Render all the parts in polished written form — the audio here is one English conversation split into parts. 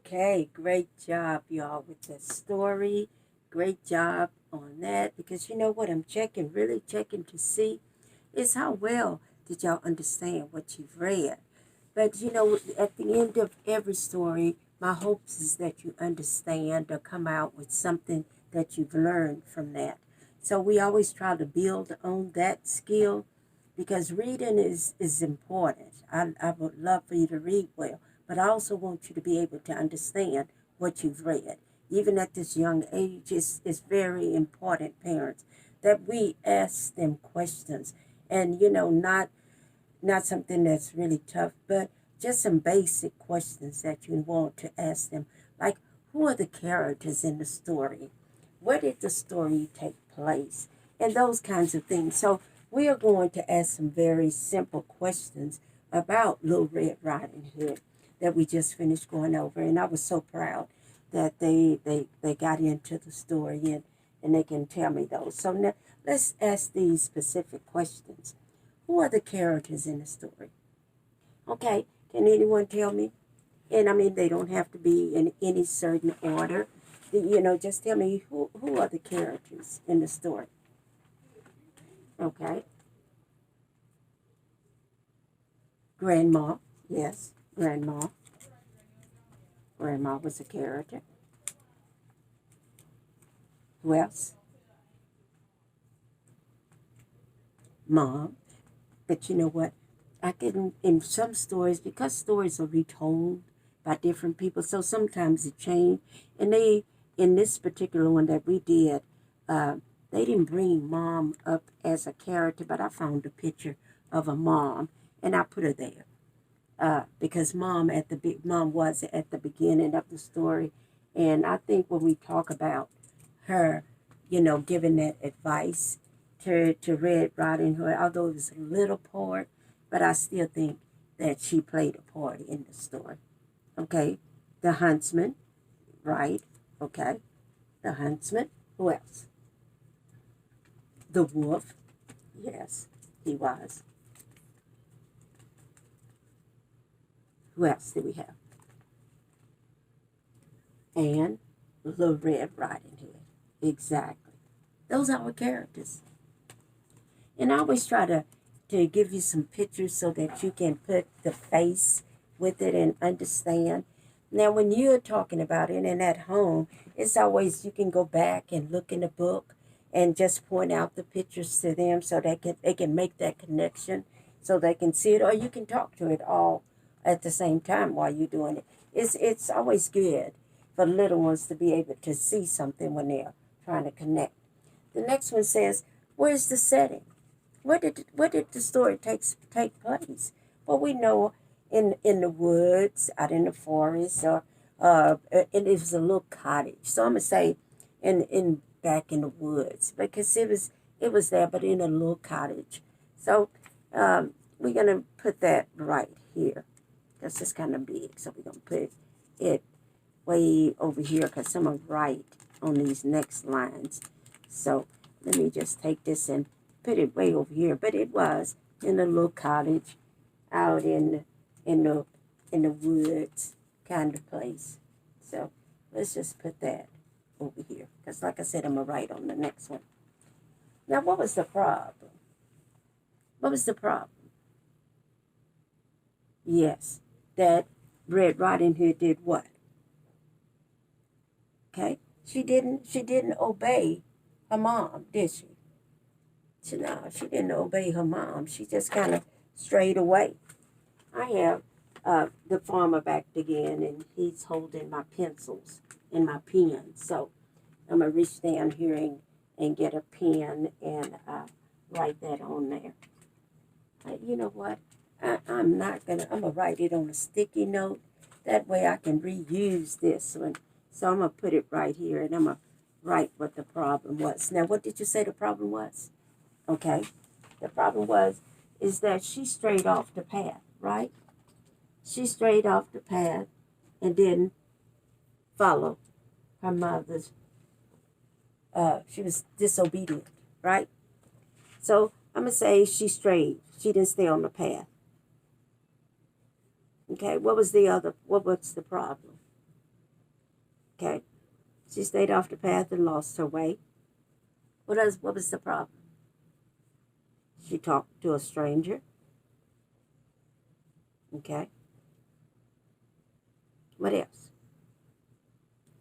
Okay, great job, y'all, with the story. Great job on that because you know what I'm checking, really checking to see is how well did y'all understand what you've read. But you know, at the end of every story, my hopes is that you understand or come out with something that you've learned from that. So we always try to build on that skill because reading is important. I would love for you to read well, but I also want you to be able to understand what you've read. Even at this young age, it's very important, parents, that we ask them questions and, you know, not something that's really tough, but just some basic questions that you want to ask them. Like, who are the characters in the story? Where did the story take place? And those kinds of things. So we are going to ask some very simple questions about Little Red Riding Hood that we just finished going over. And I was so proud that they got into the story and they can tell me those. So now let's ask these specific questions. Who are the characters in the story? Okay, can anyone tell me? And I mean, they don't have to be in any certain order. You know, just tell me who are the characters in the story. Okay, Grandma. Yes, Grandma. Grandma was a character. Who else? Mom. But you know what? I can, in some stories, because stories are retold by different people, so sometimes it changed. And in this particular one that we did, uh, they didn't bring mom up as a character, but I found a picture of a mom and I put her there. Because mom was at the beginning of the story, and I think when we talk about her, you know, giving that advice to Red Riding Hood, although it was a little part, but I still think that she played a part in the story. Okay, the Huntsman, right? Okay, the Huntsman. Who else? The Wolf. Yes, he was. Who else did we have? And the Red Riding Hood. Exactly. Those are our characters. And I always try to give you some pictures so that you can put the face with it and understand. Now, when you're talking about it and at home, it's always you can go back and look in the book and just point out the pictures to them so they can make that connection so they can see it, or you can talk to it all at the same time while you're doing it. It's always good for little ones to be able to see something when they're trying to connect. The next one says, where's the setting? Where did the story take place? Well, we know in the woods, out in the forest, or and it was a little cottage. So I'm gonna say in back in the woods because it was there, but in a little cottage. So we're gonna put that right here. That's just kind of big, so we're gonna put it way over here because I'm gonna write on these next lines. So let me just take this and put it way over here. But it was in a little cottage out in the in the woods kind of place. So let's just put that over here. Because like I said, I'm gonna write on the next one. Now what was the problem? What was the problem? Yes, that Red Riding Hood did what? Okay? She didn't obey her mom, did she? No, she didn't obey her mom. She just kind of strayed away. I have the farmer back again, and he's holding my pencils and my pen. So I'm going to reach down here and get a pen and write that on there. You know what? I'm going to write it on a sticky note. That way I can reuse this one. So I'm going to put it right here, and I'm going to write what the problem was. Now, what did you say the problem was? Okay, the problem is that she strayed off the path, right? She strayed off the path and didn't follow her mother's, she was disobedient, right? So I'm going to say she strayed. She didn't stay on the path. Okay, what was the problem? She stayed off the path and lost her way. What was the problem? She talked to a stranger. Okay. What else?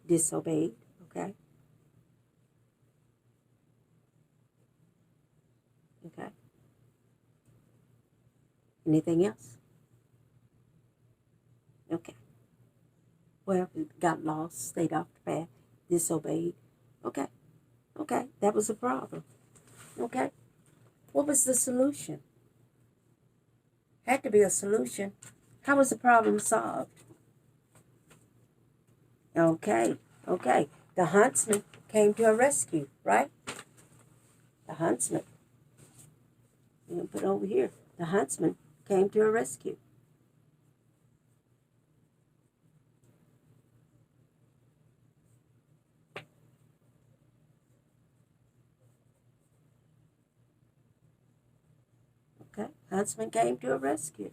Disobeyed. Okay. Okay. Anything else? Okay. Well, got lost, stayed off the path, disobeyed. Okay. Okay. That was a problem. Okay. What was the solution? Had to be a solution. How was the problem solved? Okay. Okay. The huntsman came to her rescue, right? The huntsman. I'm going to put it over here. The huntsman came to her rescue. Okay. Huntsman came to her rescue.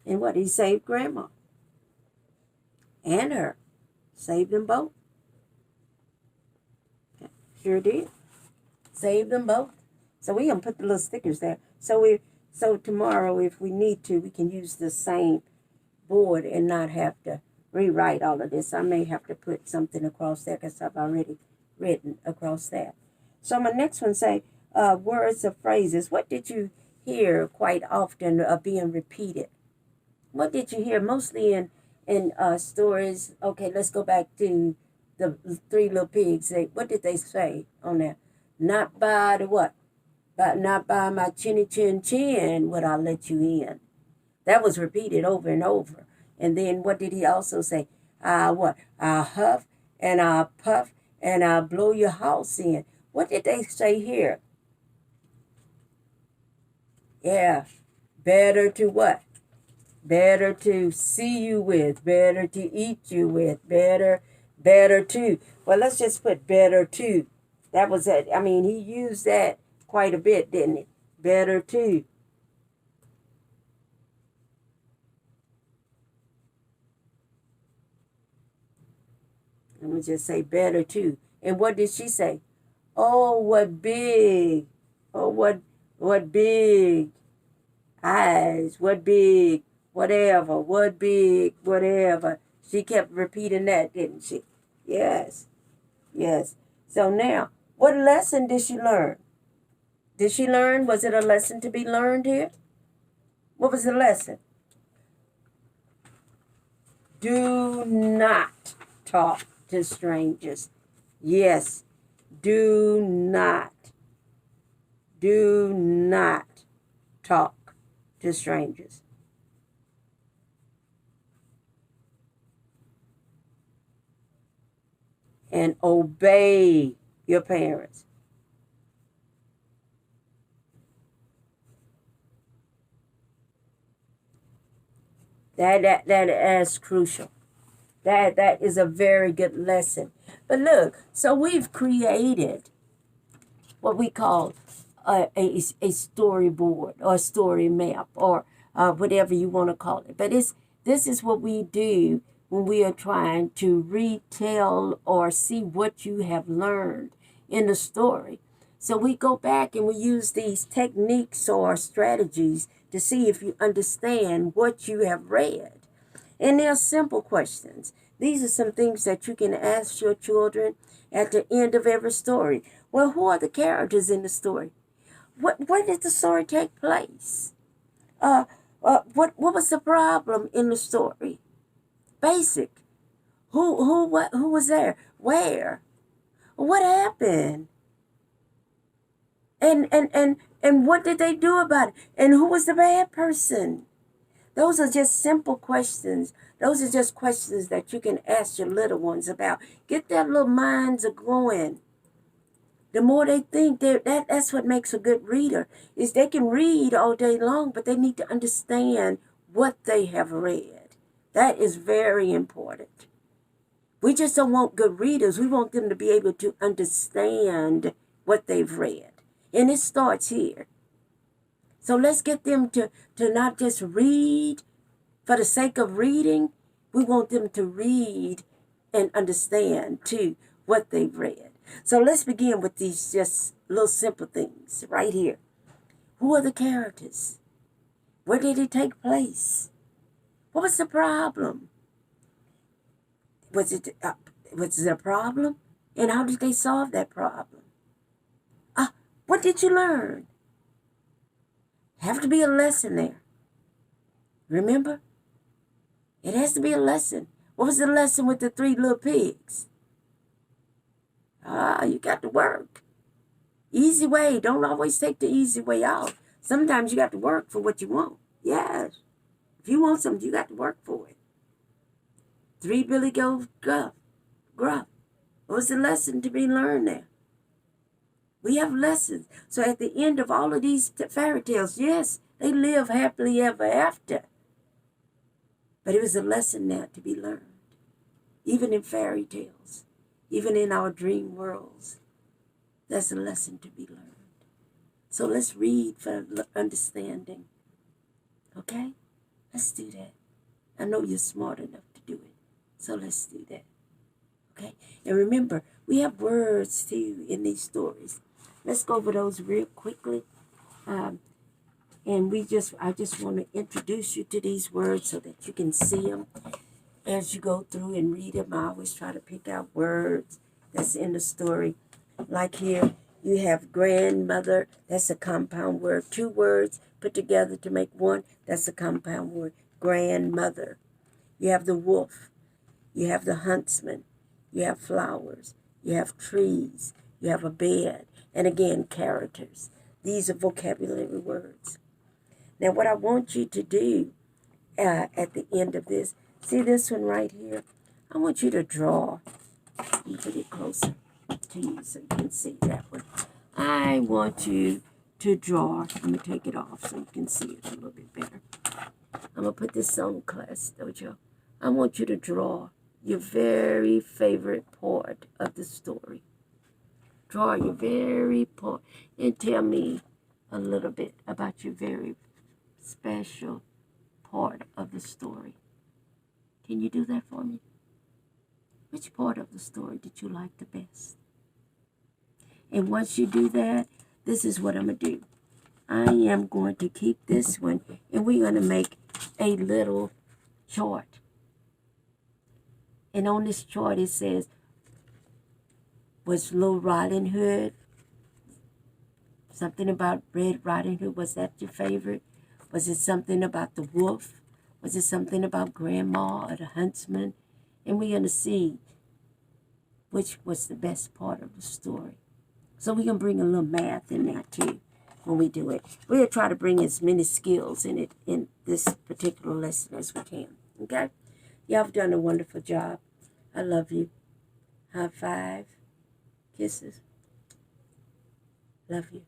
And what? He saved Grandma. And her. Saved them both. Okay. Sure did. Saved them both. So we're going to put the little stickers there. So tomorrow, if we need to, we can use the same board and not have to rewrite all of this. I may have to put something across there because I've already written across that. So my next one say, words or phrases. What did you hear quite often being repeated? What did you hear mostly in stories? Okay, let's go back to the Three Little Pigs. What did they say on there? Not by the what? But not by my chinny chin chin would I let you in. That was repeated over and over. And then what did he also say? What? I'll huff and I'll puff and I'll blow your house in. What did they say here? Yeah. Better to what? Better to see you with. Better to eat you with. Better to. Well, let's just put better to. That was it. I mean, he used that quite a bit, didn't it? Better to. I'm going to just say better to. And what did she say? Oh, what big. Oh, what big eyes. What big whatever. What big whatever. She kept repeating that, didn't she? Yes. Yes. So now, what lesson did she learn? Did she learn? Was it a lesson to be learned here? What was the lesson? Do not talk to strangers. Yes. Do not talk to strangers. And obey your parents. That's crucial. That is a very good lesson. But look, so we've created what we call a storyboard or a story map or whatever you want to call it. But this is what we do when we are trying to retell or see what you have learned in the story. So we go back and we use these techniques or strategies to see if you understand what you have read. And they're simple questions. These are some things that you can ask your children at the end of every story. Well, who are the characters in the story? Where did the story take place? What was the problem in the story? Basic. Who was there? Where? What happened? And what did they do about it? And who was the bad person? Those are just simple questions. Those are just questions that you can ask your little ones about. Get their little minds going. The more they think, that's what makes a good reader, is they can read all day long, but they need to understand what they have read. That is very important. We just don't want good readers. We want them to be able to understand what they've read. And it starts here. So let's get them to not just read for the sake of reading. We want them to read and understand, too, what they've read. So let's begin with these just little simple things right here. Who are the characters? Where did it take place? What was the problem? Was it a problem? And how did they solve that problem? What did you learn? Have to be a lesson there. Remember? It has to be a lesson. What was the lesson with the 3 little pigs? You got to work. Easy way. Don't always take the easy way out. Sometimes you got to work for what you want. Yes. If you want something, you got to work for it. 3 Billy Goat Gruff. What was the lesson to be learned there? We have lessons. So at the end of all of these fairy tales, yes, they live happily ever after. But it was a lesson there to be learned. Even in fairy tales, even in our dream worlds, there's a lesson to be learned. So let's read for understanding. Okay? Let's do that. I know you're smart enough to do it. So let's do that. Okay? And remember, we have words too in these stories. Let's go over those real quickly. And I just want to introduce you to these words so that you can see them as you go through and read them. I always try to pick out words that's in the story. Like here, you have grandmother. That's a compound word. 2 words put together to make one. That's a compound word. Grandmother. You have the wolf. You have the huntsman. You have flowers. You have trees. You have a bed. And again, characters. These are vocabulary words. Now, what I want you to do at the end of this, see this one right here? I want you to draw. Let me put it closer to you so you can see that one. I want you to draw. Let me take it off so you can see it a little bit better. I'm going to put this on Class Dojo. I want you to draw your very favorite part of the story. Draw your very part and tell me a little bit about your very special part of the story. Can you do that for me? Which part of the story did you like the best? And once you do that, this is what I'm going to do. I am going to keep this one, and we're going to make a little chart. And on this chart it says, was Little Riding Hood, something about Red Riding Hood, was that your favorite? Was it something about the wolf? Was it something about Grandma or the Huntsman? And we're going to see which was the best part of the story. So we're going to bring a little math in there too when we do it. We're going to try to bring as many skills in it in this particular lesson as we can. Okay? Y'all have done a wonderful job. I love you. High five. Kisses. Love you.